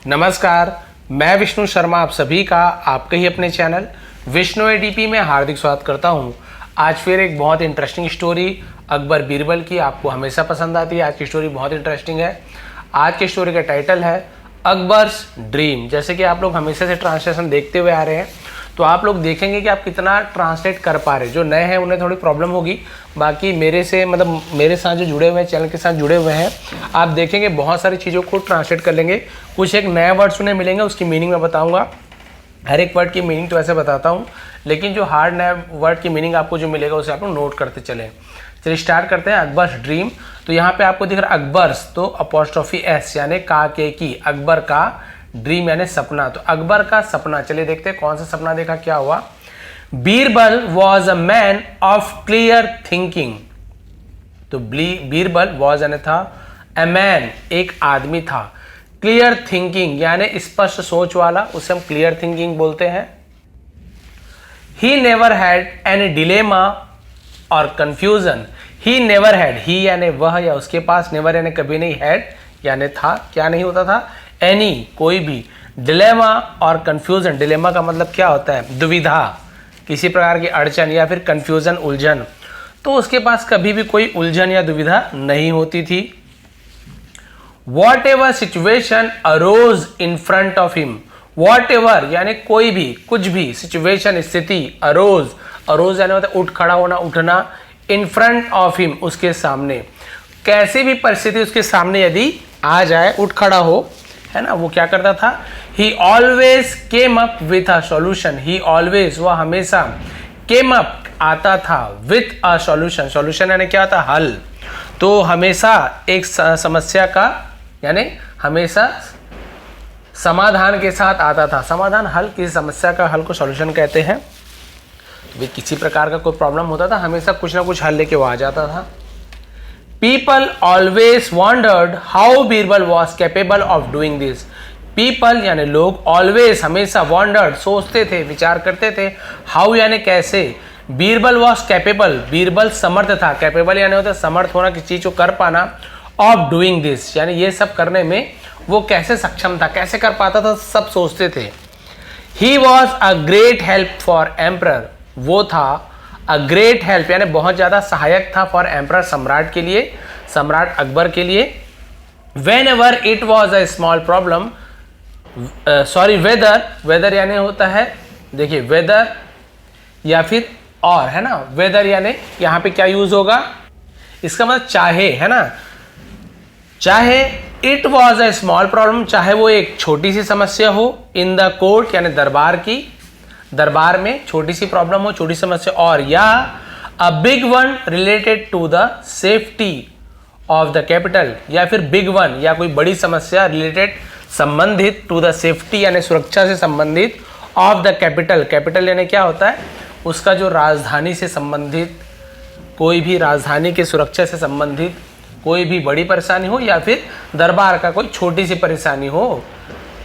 नमस्कार, मैं विष्णु शर्मा आप सभी का आपके ही अपने चैनल विष्णु एडीपी में हार्दिक स्वागत करता हूं। आज फिर एक बहुत इंटरेस्टिंग स्टोरी अकबर बीरबल की आपको हमेशा पसंद आती है। आज की स्टोरी बहुत इंटरेस्टिंग है। आज की स्टोरी का टाइटल है अकबर्स ड्रीम। जैसे कि आप लोग हमेशा से ट्रांसलेशन देखते हुए आ रहे हैं, तो आप लोग देखेंगे कि आप कितना ट्रांसलेट कर पा रहे हैं। जो नए हैं उन्हें थोड़ी प्रॉब्लम होगी, बाकी मेरे साथ जो जुड़े हुए हैं, चैनल के साथ जुड़े हुए हैं, आप देखेंगे बहुत सारी चीज़ों को ट्रांसलेट कर लेंगे। कुछ एक नए वर्ड्स उन्हें मिलेंगे, उसकी मीनिंग मैं बताऊंगा। हर एक वर्ड की मीनिंग तो ऐसे बताता हूँ, लेकिन जो हार्ड नए वर्ड की मीनिंग आपको जो मिलेगा उसे आप लोग नोट करते चलें। चलिए स्टार्ट करते हैं। अकबर्स ड्रीम। तो यहाँ पे आपको दिख रहा है अकबर्स, तो अपॉस्ट्रोफी एस यानी का के की, अकबर का ड्रीम यानी सपना। तो अकबर का सपना, चलिए देखते हैं कौन सा सपना देखा, क्या हुआ। Birbal was a man of clear thinking. तो बीरबल वॉज यानी था, ए मैन एक आदमी था, क्लियर थिंकिंग यानी स्पष्ट सोच वाला, उसे हम क्लियर थिंकिंग बोलते हैं। He never had any dilemma और कंफ्यूजन। ही नेवर हैड, ही यानी वह या उसके पास, नेवर यानी कभी नहीं, हैड यानी था, क्या नहीं होता था, एनी कोई भी, डिलेमा और कंफ्यूजन। डिलेमा का मतलब क्या होता है, दुविधा, किसी प्रकार की अड़चन, या फिर कंफ्यूजन उलझन। तो उसके पास कभी भी कोई उलझन या दुविधा नहीं होती थी। Whatever situation arose in front of him. Whatever यानी कोई भी, कुछ भी, सिचुएशन स्थिति, अरोज, अरोज यानी होता है उठ खड़ा होना, उठना, इन फ्रंट ऑफ हिम उसके सामने। कैसी भी परिस्थिति उसके सामने यदि आ जाए, उठ खड़ा हो, है ना, वो क्या करता था, ही always came up with a solution. He always, वह हमेशा, केम अप आता था, विथ अ सॉल्यूशन। सॉल्यूशन यानी क्या था, हल। तो हमेशा एक समस्या का यानी हमेशा समाधान के साथ आता था। समाधान, हल, किसी समस्या का हल को सॉल्यूशन कहते हैं। तो किसी प्रकार का कोई प्रॉब्लम होता था, हमेशा कुछ ना कुछ हल लेके वो आ जाता था। People always wondered how Birbal was capable of doing this. People यानी लोग, always हमेशा, wondered सोचते थे, विचार करते थे, how यानी कैसे, बीरबल was capable बीरबल समर्थ था, capable यानी होता है समर्थ होना, किसी चीज को कर पाना, of doing this यानी ये सब करने में वो कैसे सक्षम था, कैसे कर पाता था, सब सोचते थे। He was a great help for emperor, वो था अ ग्रेट हेल्प यानी बहुत ज़्यादा सहायक था, फॉर एम्परर सम्राट के लिए, सम्राट अकबर के लिए। Whenever it was a small problem, sorry whether, whether यानी होता है, देखिए वेदर या फिर और, है ना, वेदर यानी यहाँ पे क्या यूज होगा, इसका मतलब चाहे, है ना, चाहे it was a small problem, चाहे वो एक छोटी सी समस्या हो, इन द कोर्ट यानी दरबार की, दरबार में छोटी सी प्रॉब्लम हो, छोटी समस्या, और या a big one related to the safety of the capital, या फिर बिग वन या कोई बड़ी समस्या रिलेटेड, संबंधित, टू द सेफ्टी यानी सुरक्षा से संबंधित, ऑफ द कैपिटल, कैपिटल यानी क्या होता है, उसका जो राजधानी से संबंधित, कोई भी राजधानी के सुरक्षा से संबंधित कोई भी बड़ी परेशानी हो, या फिर दरबार का कोई छोटी सी परेशानी हो,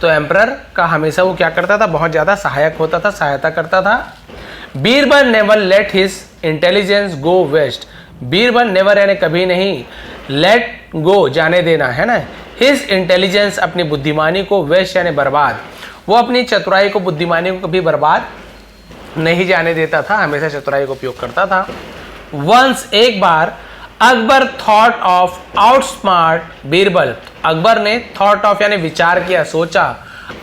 तो एम्परर का हमेशा वो क्या करता था, बहुत ज़्यादा सहायक होता था, सहायता करता था। Birbal never let his intelligence go waste. Birbal never यानी कभी नहीं, लेट गो जाने देना, है ना, हिज इंटेलिजेंस अपनी बुद्धिमानी को, वेस्ट यानी बर्बाद, वो अपनी चतुराई को, बुद्धिमानी को कभी बर्बाद नहीं जाने देता था, हमेशा चतुराई का उपयोग करता था। वंस एक बार Akbar thought of outsmart Birbal. Akbar ने थॉट ऑफ यानी विचार किया, सोचा।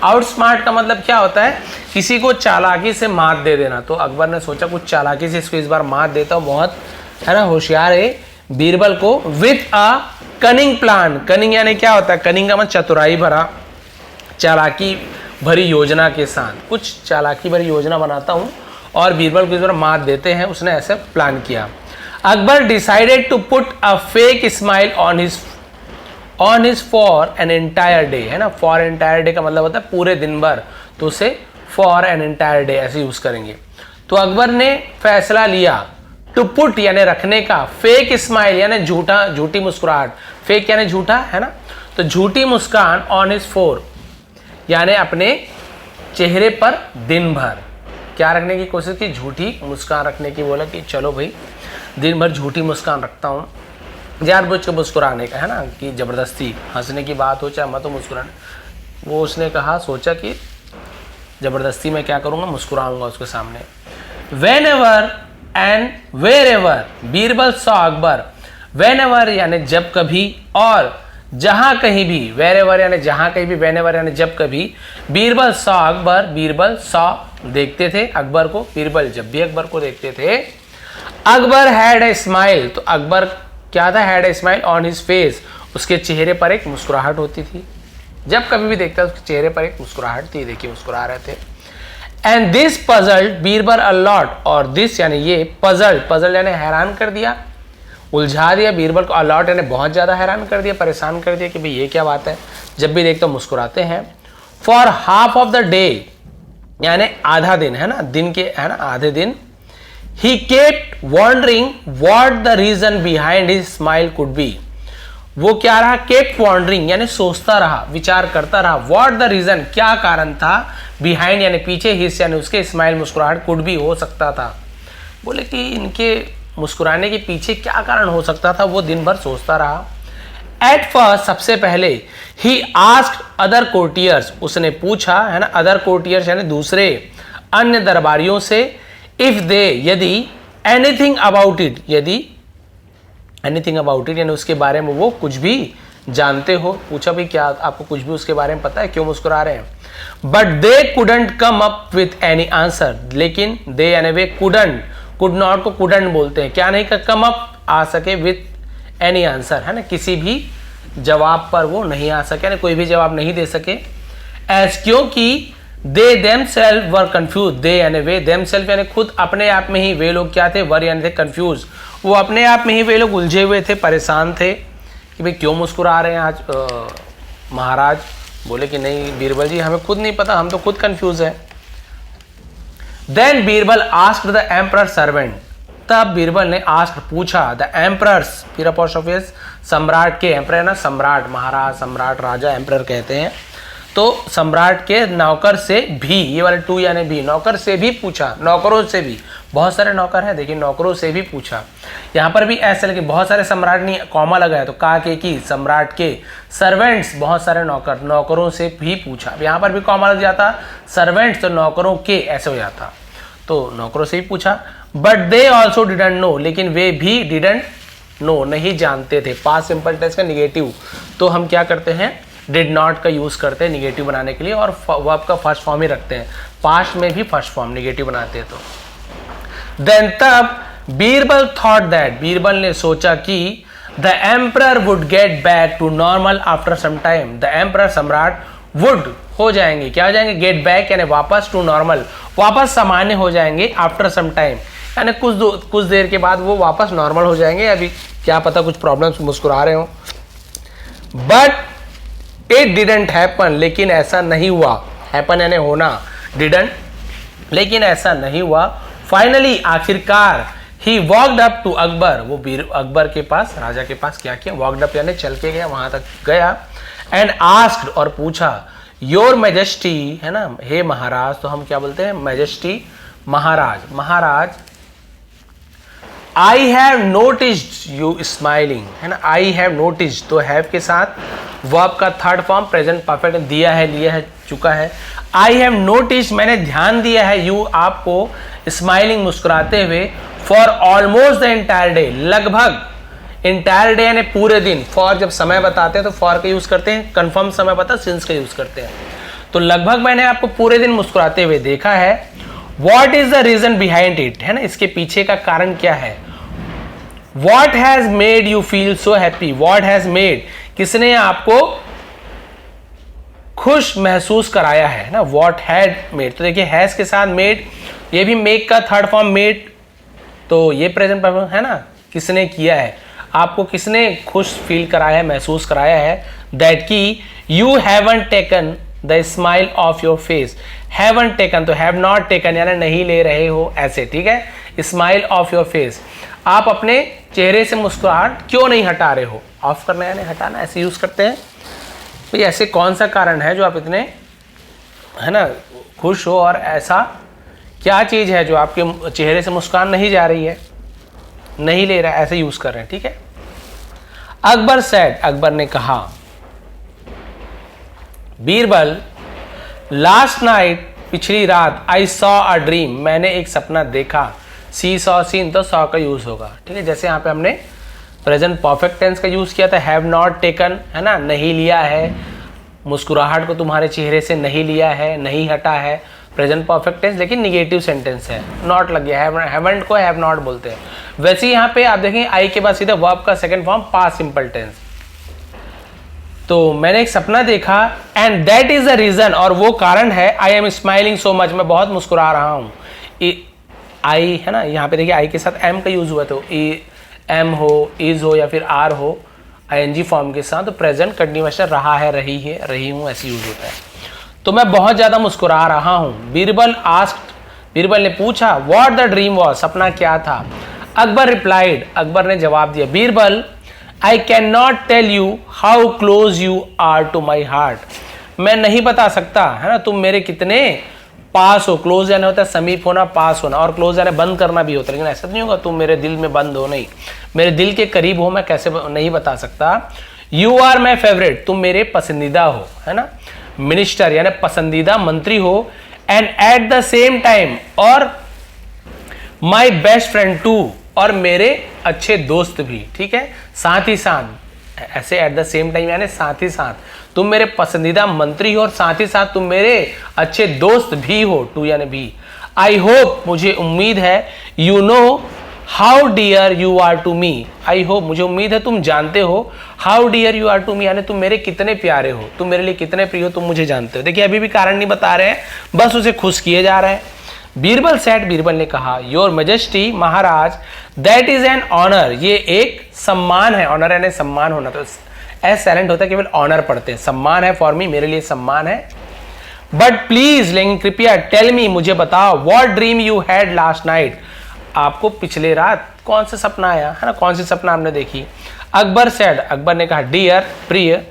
आउटस्मार्ट का मतलब क्या होता है, किसी को चालाकी से मात दे देना। तो अकबर ने सोचा कुछ चालाकी से इसको इस बार मात देता हूँ, बहुत, है ना, होशियार है बीरबल को। With a cunning plan, cunning यानी क्या होता है, कनिंग का मतलब चतुराई भरा, चालाकी भरी योजना के साथ, कुछ चालाकी भरी योजना बनाता हूँ और बीरबल को इस बार मात देते हैं, उसने ऐसे प्लान किया। Akbar decided to put a fake smile on his for an entire day, है ना, फॉर एंटायर डे का मतलब होता है पूरे दिन भर, तो उसे फॉर एन एंटायर डे ऐसे यूज करेंगे। तो अकबर ने फैसला लिया, टू पुट यानी रखने का, फेक स्माइल यानी झूठा, झूठी मुस्कुराहट, फेक यानी झूठा, है ना, तो झूठी मुस्कान, ऑन हिज फोर यानी अपने चेहरे पर दिन भर क्या रखने की कोशिश की, झूठी मुस्कान रखने की। बोला कि चलो भाई दिन भर झूठी मुस्कान रखता हूँ, जानबूझ के मुस्कुराने का, है ना, कि ज़बरदस्ती हंसने की बात हो चाहे मत हो, मुस्कुराने, वो उसने कहा, सोचा कि ज़बरदस्ती मैं क्या करूँगा, मुस्कुराऊंगा उसके सामने। Whenever and wherever Birbal saw Akbar, whenever यानी जब कभी, और जहाँ कहीं भी, वेर एवर यानी जहाँ कहीं भी, वेन एवर यानी जब कभी, बीरबल सॉ अकबर, बीरबल सॉ देखते थे अकबर को, बीरबल जब भी अकबर को देखते थे, अकबर हैड ए स्माइल, तो अकबर क्या था, had a smile on his face, उसके चेहरे पर एक मुस्कुराहट होती थी। जब कभी भी देखता उसके चेहरे पर एक मुस्कुराहट थी, देखिए मुस्कुरा रहे थे। And this puzzled Birbal a lot, और दिस यानी ये, पजल्ड यानी हैरान कर दिया, उलझा दिया बीरबल को, अलॉट यानी बहुत ज़्यादा हैरान कर दिया, परेशान कर दिया कि भाई ये क्या बात है, जब भी देखते मुस्कुराते हैं। For half of the day यानी आधा दिन, है ना, दिन के, है ना, आधे दिन। He kept wondering what the reason behind his smile could be, वो क्या रहा, केप्ट वॉन्डरिंग यानी सोचता रहा, विचार करता रहा, व्हाट द रीजन क्या कारण था, बिहाइंड यानी पीछे, हिज यानी उसके, स्माइल मुस्कुराहट, कुड भी हो सकता था। बोले कि इनके मुस्कुराने के पीछे क्या कारण हो सकता था, वो दिन भर सोचता रहा। एट फर्स्ट सबसे पहले, ही आस्क्ड अदर कोर्टियर्स, उसने पूछा, है ना, अदर कोर्टियर्स यानी दूसरे अन्य दरबारियों से, इफ दे यदि, एनीथिंग अबाउट इट यदि, एनीथिंग अबाउट इट यानी उसके बारे में वो कुछ भी जानते हो, पूछा भी क्या आपको कुछ भी उसके बारे में पता है, क्यों मुस्कुरा रहे हैं। But they couldn't come up with any answer, लेकिन दे यानी वे, कुडंट, कुड नॉट को कुडंट बोलते हैं, क्या नहीं कर, कम अप आ सके, विथ एनी आंसर, है ना, किसी भी जवाब पर वो नहीं आ सके, यानी कोई भी जवाब नहीं दे सके। एज क्योंकि दे देमसेल्फ वर कंफ्यूज, दे यानी वे, देमसेल्फ यानी खुद, अपने आप में ही वे लोग क्या थे, वर यानी थे कंफ्यूज, वो अपने आप में ही वे लोग उलझे हुए थे, परेशान थे कि भाई क्यों मुस्कुरा रहे हैं आज महाराज। बोले कि नहीं बीरबल जी, हमें खुद नहीं पता, हम तो खुद कंफ्यूज हैं। Then Birbal asked the emperor servant, तब बीरबल ने आस्क्ड पूछा, द एम्परर्स, फिर अपोस्ट्रोफी सम्राट के, एम्परर ना सम्राट, महाराज, सम्राट, राजा, एम्परर कहते हैं, तो सम्राट के नौकर से भी, ये वाले टू यानी भी, नौकर से भी पूछा, नौकरों से भी, बहुत सारे नौकर हैं, देखिए नौकरों से भी पूछा। यहाँ पर भी ऐसा, लेकिन बहुत सारे सम्राट नहीं, कॉमा लगा है तो का के की, सम्राट के, सर्वेंट्स बहुत सारे नौकर, नौकरों से भी पूछा, यहाँ पर भी कॉमा लग जाता, सर्वेंट्स तो नौकरों के ऐसे हो जाता, तो नौकरों से ही पूछा। But they also didn't know, लेकिन वे भी डिडंट नो, नहीं जानते थे। पास्ट सिंपल टेंस का निगेटिव तो हम क्या करते हैं, डिड नॉट का यूज करते हैं निगेटिव बनाने के लिए, और वर्ब का फर्स्ट फॉर्म ही रखते हैं, पास्ट में भी फर्स्ट फॉर्म निगेटिव बनाते हैं। तो देन तब बीरबल थॉट दैट, बीरबल ने सोचा कि the emperor would get back to normal after some time, the emperor सम्राट वुड हो जाएंगे, क्या हो जाएंगे, गेट बैक यानी वापस, टू नॉर्मल वापस सामान्य हो जाएंगे, आफ्टर सम टाइम यानी कुछ देर के बाद वो वापस नॉर्मल हो जाएंगे, अभी क्या पता कुछ प्रॉब्लम्स, मुस्कुरा रहे हो। बट इट डिडंट हैपन, लेकिन ऐसा नहीं हुआ, हैपन यानी होना, डिडंट लेकिन ऐसा नहीं हुआ। फाइनली आखिरकार, he walked up to Akbar, वो अकबर के पास, राजा के पास क्या किया, वॉकड अप यानी चल के गया, वहां तक गया। एंड आस्क्ड और पूछा, योर मैजेस्टी, है ना, हे महाराज, तो हम क्या बोलते हैं, majesty, Maharaj, Maharaj, I have noticed you smiling, है ना, आई हैव नोटिस्ड, तो हैव के साथ वर्ब का थर्ड फॉर्म प्रेजेंट परफेक्ट, दिया है, लिया है, चुका है। आई हैव नोटिस्ड मैंने ध्यान दिया है, यू आपको, स्माइलिंग मुस्कुराते हुए, for almost the entire day, लगभग, एंटायर डे यानी पूरे दिन, फॉर जब समय बताते हैं तो फॉर का यूज करते हैं, कंफर्म समय बता सिंस का यूज करते हैं, तो लगभग मैंने आपको पूरे दिन मुस्कुराते हुए देखा है। What is the reason behind it, है ना, इसके पीछे का कारण क्या है। What has made you feel so happy, what has made, किसने आपको खुश महसूस कराया है ना, वॉट हैड मेड, तो देखिए हैज के साथ मेड, ये भी मेक का थर्ड फॉर्म मेड, तो ये प्रेजेंट परफेक्ट है ना, किसने किया है, आपको किसने खुश फील कराया है, महसूस कराया है। दैट की you haven't taken the smile off your face, haven't taken तो हैव नॉट टेकन यानी नहीं ले रहे हो, ऐसे, ठीक है, स्माइल ऑफ योर फेस, आप अपने चेहरे से मुस्कुराहट क्यों नहीं हटा रहे हो, ऑफ करना यानी हटाना, ऐसे यूज करते हैं। तो ऐसे कौन सा कारण है जो आप इतने, है ना, खुश हो, और ऐसा क्या चीज है जो आपके चेहरे से मुस्कान नहीं जा रही है, नहीं ले रहा है, ऐसे यूज कर रहे हैं, ठीक है। अकबर सेड, अकबर ने कहा, बीरबल, लास्ट नाइट, पिछली रात, आई सॉ अ ड्रीम, मैंने एक सपना देखा। सी सॉ सीन तो सॉ का यूज होगा, ठीक है। जैसे यहाँ पे हमने प्रेजेंट परफेक्ट टेंस का यूज किया था, हैव नॉट टेकन, है ना, नहीं लिया है, मुस्कुराहट को तुम्हारे चेहरे से नहीं लिया है, नहीं हटा है, प्रेजेंट परफेक्ट टेंस, लेकिन निगेटिव सेंटेंस है, नॉट लग गया, हैवंट को हैव नॉट बोलते हैं। वैसे यहाँ पे आप देखेंगे आई के बाद सीधा वर्ब का second form past simple tense. तो मैंने एक सपना देखा, and that is the reason, और वो कारण है, I am smiling so much, मैं बहुत मुस्कुरा रहा हूँ। आई है ना, यहाँ पे देखिए आई के साथ एम का यूज हुआ, तो एम हो, इज हो या फिर आर हो आईएनजी फॉर्म के साथ, तो प्रेजेंट कंटिन्यूअस रहा है, रही है, रही हूँ ऐसे यूज होता है। तो मैं बहुत ज्यादा मुस्कुरा रहा हूँ। बीरबल आस्क्ड, बीरबल ने पूछा, व्हाट द ड्रीम वाज, सपना क्या था। अकबर रिप्लाइड, अकबर ने जवाब दिया, Birbal, I cannot tell you how close you are to my heart, मैं नहीं बता सकता, है ना, तुम मेरे कितने पास हो। क्लोज यानी होता है समीप होना, पास होना, और क्लोज यानी बंद करना भी होता है, लेकिन ऐसा नहीं होगा तुम मेरे दिल में बंद हो, नहीं, मेरे दिल के करीब हो, मैं कैसे नहीं बता सकता। यू आर माई फेवरेट, तुम मेरे पसंदीदा हो, है ना, मिनिस्टर यानी पसंदीदा मंत्री हो, and at the same time, और माई बेस्ट फ्रेंड टू, और मेरे अच्छे दोस्त भी, ठीक है, साथ ही साथ, ऐसे एट द सेम टाइम यानी साथ ही साथ, तुम मेरे पसंदीदा मंत्री हो और साथ ही साथ तुम मेरे अच्छे दोस्त भी हो, टू यानी भी। आई होप, मुझे उम्मीद है, you know how dear you are to me, I hope, मुझे उम्मीद है तुम जानते हो, how dear you are to me यानी तुम मेरे कितने प्यारे हो, तुम मेरे लिए कितने प्रिय हो, तुम मुझे जानते हो। देखिए अभी भी कारण नहीं बता रहे हैं, बस उसे खुश किए जा रहे हैं। बीरबल सेड, बीरबल ने कहा, योर मेजेस्टी, महाराज, दैट इज एन ऑनर, ये एक सम्मान है, ऑनर यानी सम्मान होना, तो एस साइलेंट होता है, केवल ऑनर पढ़ते हैं, सम्मान है फॉर मी, मेरे लिए सम्मान है। बट प्लीज, लेकिन कृपया, टेल मी, मुझे बताओ, what dream you had last night, आपको पिछले रात कौन सा सपना आया, है ना, कौन सी सपना आपने देखी। अकबर सेड, अकबर ने कहा, डियर, प्रिय,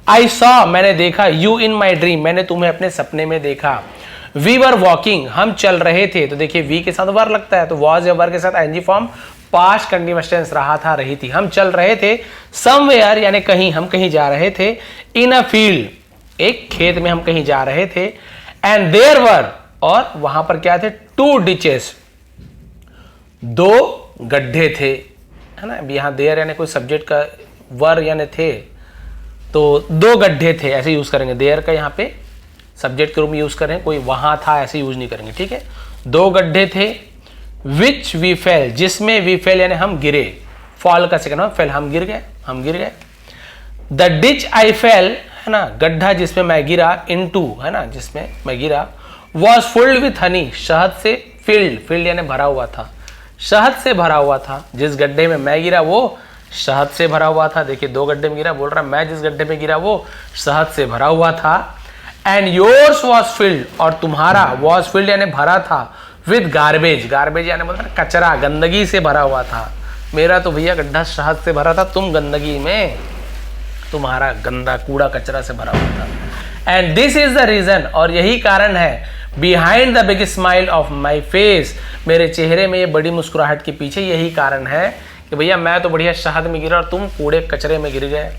आई सॉ, मैंने देखा, यू इन माई ड्रीम, मैंने तुम्हें अपने सपने में देखा। वी वर वॉकिंग, हम चल रहे थे, तो देखिए वी के साथ वर लगता है, तो वॉज या वर के साथ ing form, past continuous tense, रहा था, रही थी, हम चल रहे थे, समवेयर यानी कहीं, हम कहीं जा रहे थे, इन अ फील्ड, एक खेत में हम कहीं जा रहे थे, एंड देयर वर, और वहां पर क्या थे, टू डिचेस, दो गड्ढे थे, है ना, यहां देयर यानी कोई सब्जेक्ट का, वर यानी थे, तो दो गड्ढे थे, ऐसे यूज करेंगे, देयर का यहाँ पे सब्जेक्ट के रूप में यूज करें, कोई वहां था ऐसे यूज नहीं करेंगे, ठीक है। दो गड्ढे थे, विच वी फेल, जिसमें वी फेल यानी हम गिरे, फॉल का सेकंड फेल, हम गिर गए, हम गिर गए। द डिच आई फेल, है ना, गड्ढा जिसमें मैं गिरा, इनटू, है ना, जिसमें मैं गिरा, वॉज फुल्ड विथ हनी, शहद से, फील्ड, फील्ड यानी भरा हुआ था, शहद से भरा हुआ था, जिस गड्ढे में मैं गिरा वो शहद से भरा हुआ था। देखिए दो गड्ढे में गिरा, बोल रहा मैं जिस गड्ढे में गिरा वो शहद से भरा हुआ था। एंड योर्स वॉज फिल्ड, और तुम्हारा, वॉज फिल्ड यानी भरा था, विद गार्बेज, गार्बेज यानी बोलते हैं कचरा, गंदगी से भरा हुआ था। मेरा तो भैया गड्ढा शहद से भरा था, तुम गंदगी में, तुम्हारा गंदा कूड़ा कचरा से भरा हुआ था। And this is the reason, और यही कारण है, behind the big smile of my face, मेरे चेहरे में ये बड़ी मुस्कुराहट के पीछे यही कारण है कि भैया मैं तो बढ़िया शहद में गिरा और तुम कूड़े कचरे में गिर गए।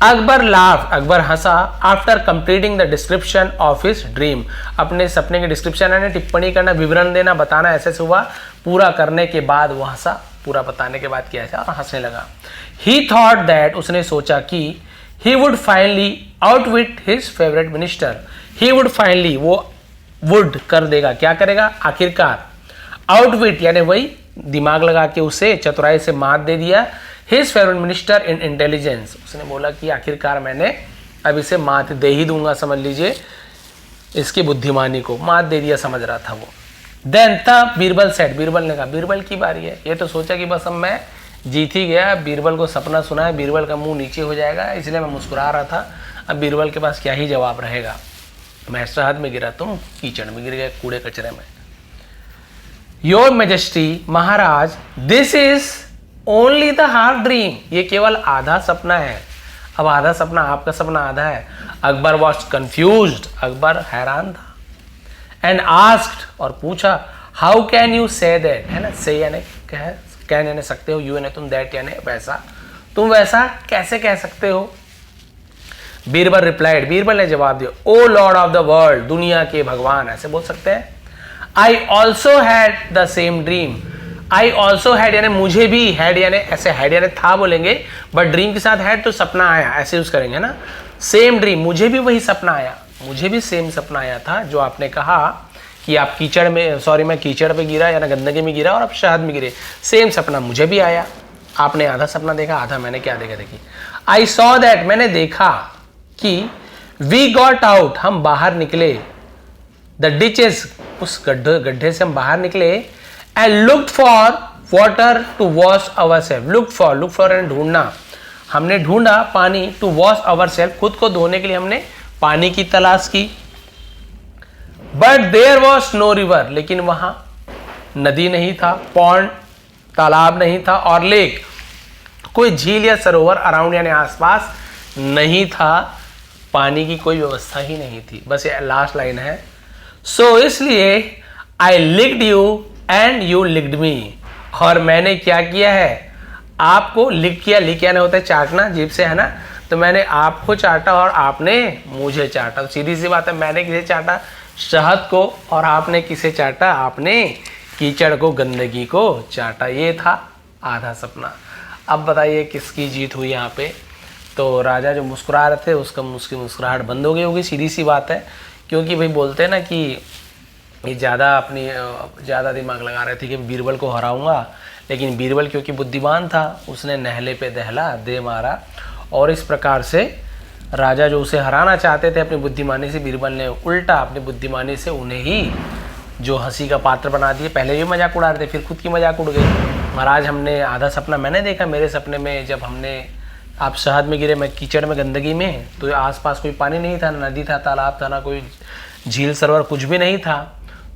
Akbar laugh, Akbar Hansa, after completing the description of his dream, अपने सपने के डिस्क्रिप्शन यानी टिप्पणी करना, विवरण देना, बताना, ऐसे से हुआ, पूरा करने के बाद वो हंसा, पूरा बताने के बाद किया, और हंसने लगा। ही थॉट दैट, उसने सोचा कि, he would finally outwit his favourite minister, he would finally, वो वुड कर देगा, क्या करेगा, आखिरकार, आउटविट यानी वही दिमाग लगा के उसे चतुराई से मात दे दिया, his favourite minister in intelligence, उसने बोला कि आखिरकार मैंने अब इसे मात दे ही दूंगा, समझ लीजिए इसकी बुद्धिमानी को मात दे दिया, समझ रहा था वो। देन तब बीरबल सेट, बीरबल ने कहा, बीरबल की बारी है, ये तो सोचा कि बस अब मैं जीत ही गया, बीरबल को सपना सुना है, बीरबल का मुंह नीचे हो जाएगा, इसलिए मैं मुस्कुरा रहा था, अब बीरबल के पास क्या ही जवाब रहेगा, मैं शहद में गिरा, तुम कीचड़ में गिर गए, कूड़े कचरे में। Your majesty, Maharaj, this is only the half dream, ये केवल आधा सपना है। अब आधा सपना, आपका सपना आधा है। अकबर वॉज कंफ्यूज्ड, अकबर हैरान था। एंड आस्क्ड, और पूछा, how can you say that, है ना, से यानी कैन यानी सकते हो, यू यानी तुम, दैट यानी वैसा, तुम वैसा कैसे कह सकते हो। बीरबल रिप्लाइड, बीरबल ने जवाब दिया, ओ लॉर्ड ऑफ द वर्ल्ड, दुनिया के भगवान, ऐसे बोल सकते हैं। I also had the same dream, I also had यानी मुझे भी, हैड यानी ऐसे, हैड यानी था बोलेंगे, बट ड्रीम के साथ हैड तो सपना आया, ऐसे यूज करेंगे ना। सेम ड्रीम, मुझे भी वही सपना आया, मुझे भी सेम सपना आया था जो आपने कहा कि आप कीचड़ में, सॉरी मैं कीचड़ पे गिरा या ना गंदगी में गिरा और आप शहद में गिरे, सेम सपना मुझे भी आया। आपने आधा सपना देखा, आधा मैंने क्या देखा, देखिए। आई सॉ दैट, मैंने देखा कि वी गॉट आउट, हम बाहर निकले, द डिचेस, उस गड्ढे से हम बाहर निकले, and looked for water to wash our self, look for यानी ढूंढना, हमने ढूंढा पानी, टू वॉश अवर सेल्फ, खुद को धोने के लिए हमने पानी की तलाश की। But there was no river, लेकिन वहां नदी नहीं था, पॉन्ड तालाब नहीं था, और लेक कोई झील या सरोवर अराउंड यानी आसपास नहीं था, पानी की कोई व्यवस्था ही नहीं थी। बस ये लास्ट लाइन है। सो इसलिए I liked you and you liked me, और मैंने क्या किया है, आपको लिक किया, लिक यानी होता है चाटना जीभ से, है ना, तो मैंने आपको चाटा और आपने मुझे चाटा। तो सीधी सी बात है, मैंने किसे चाटा, शहद को, और आपने किसे चाटा, आपने कीचड़ को, गंदगी को चाटा। ये था आधा सपना। अब बताइए किसकी जीत हुई यहाँ पे। तो राजा जो मुस्कुरा रहे थे उसका उसकी मुस्कुराहट बंद हो गई होगी, सीधी सी बात है, क्योंकि भाई बोलते हैं ना कि ये ज़्यादा दिमाग लगा रहे थे कि बीरबल को हराऊंगा, लेकिन बीरबल क्योंकि बुद्धिमान था, उसने नहले पे दहला दे मारा, और इस प्रकार से राजा जो उसे हराना चाहते थे अपनी बुद्धिमानी से, बीरबल ने उल्टा अपनी बुद्धिमानी से उन्हें ही जो हंसी का पात्र बना दिए। पहले भी मजाक उड़ा रहे थे, फिर खुद की मजाक उड़ गई। महाराज हमने आधा सपना मैंने देखा, मेरे सपने में जब आप शहद में गिरे, मैं कीचड़ में, गंदगी में, तो आसपास कोई पानी नहीं था, ना नदी था, तालाब था, ना कोई झील सरोवर, कुछ भी नहीं था।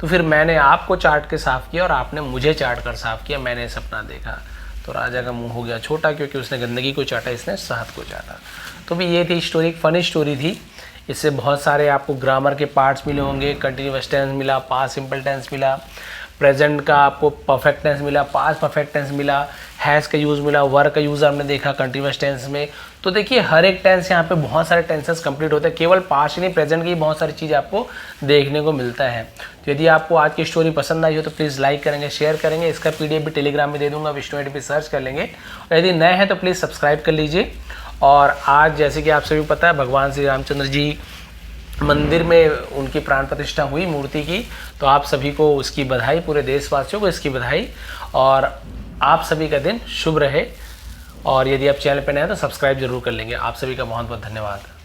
तो फिर मैंने आपको चाट के साफ किया और आपने मुझे चाट कर साफ किया, मैंने सपना देखा। तो राजा का मुंह हो गया छोटा, क्योंकि उसने गंदगी को चाटा, इसने शहद को चाटा। तो भी ये थी स्टोरी, एक फनी स्टोरी थी। इससे बहुत सारे आपको ग्रामर के पार्ट्स मिले होंगे, कंटिन्यूअस टेंस मिला, पास्ट सिंपल टेंस मिला, प्रेजेंट का आपको परफेक्ट टेंस मिला, पास्ट परफेक्ट टेंस मिला, हैज़ का यूज़ मिला, वर का यूज़ हमने देखा कंटिन्यूअस टेंस में। तो देखिए हर एक टेंस यहाँ पे बहुत सारे टेंसेस कंप्लीट होते हैं, केवल पास्ट ही नहीं, प्रेजेंट की बहुत सारी चीज़ आपको देखने को मिलता है। तो यदि आपको आज की स्टोरी पसंद आई हो तो प्लीज़ लाइक करेंगे, शेयर करेंगे। इसका PDF भी टेलीग्राम में दे दूंगा, विष्णु एडीपी सर्च कर लेंगे। और यदि नए हैं तो प्लीज़ सब्सक्राइब कर लीजिए। और आज जैसे कि आप सभी को पता है, भगवान श्री रामचंद्र जी मंदिर में उनकी प्राण प्रतिष्ठा हुई मूर्ति की, तो आप सभी को उसकी बधाई, पूरे देशवासियों को इसकी बधाई, और आप सभी का दिन शुभ रहे। और यदि आप चैनल पर नए हैं तो सब्सक्राइब जरूर कर लेंगे। आप सभी का बहुत बहुत धन्यवाद।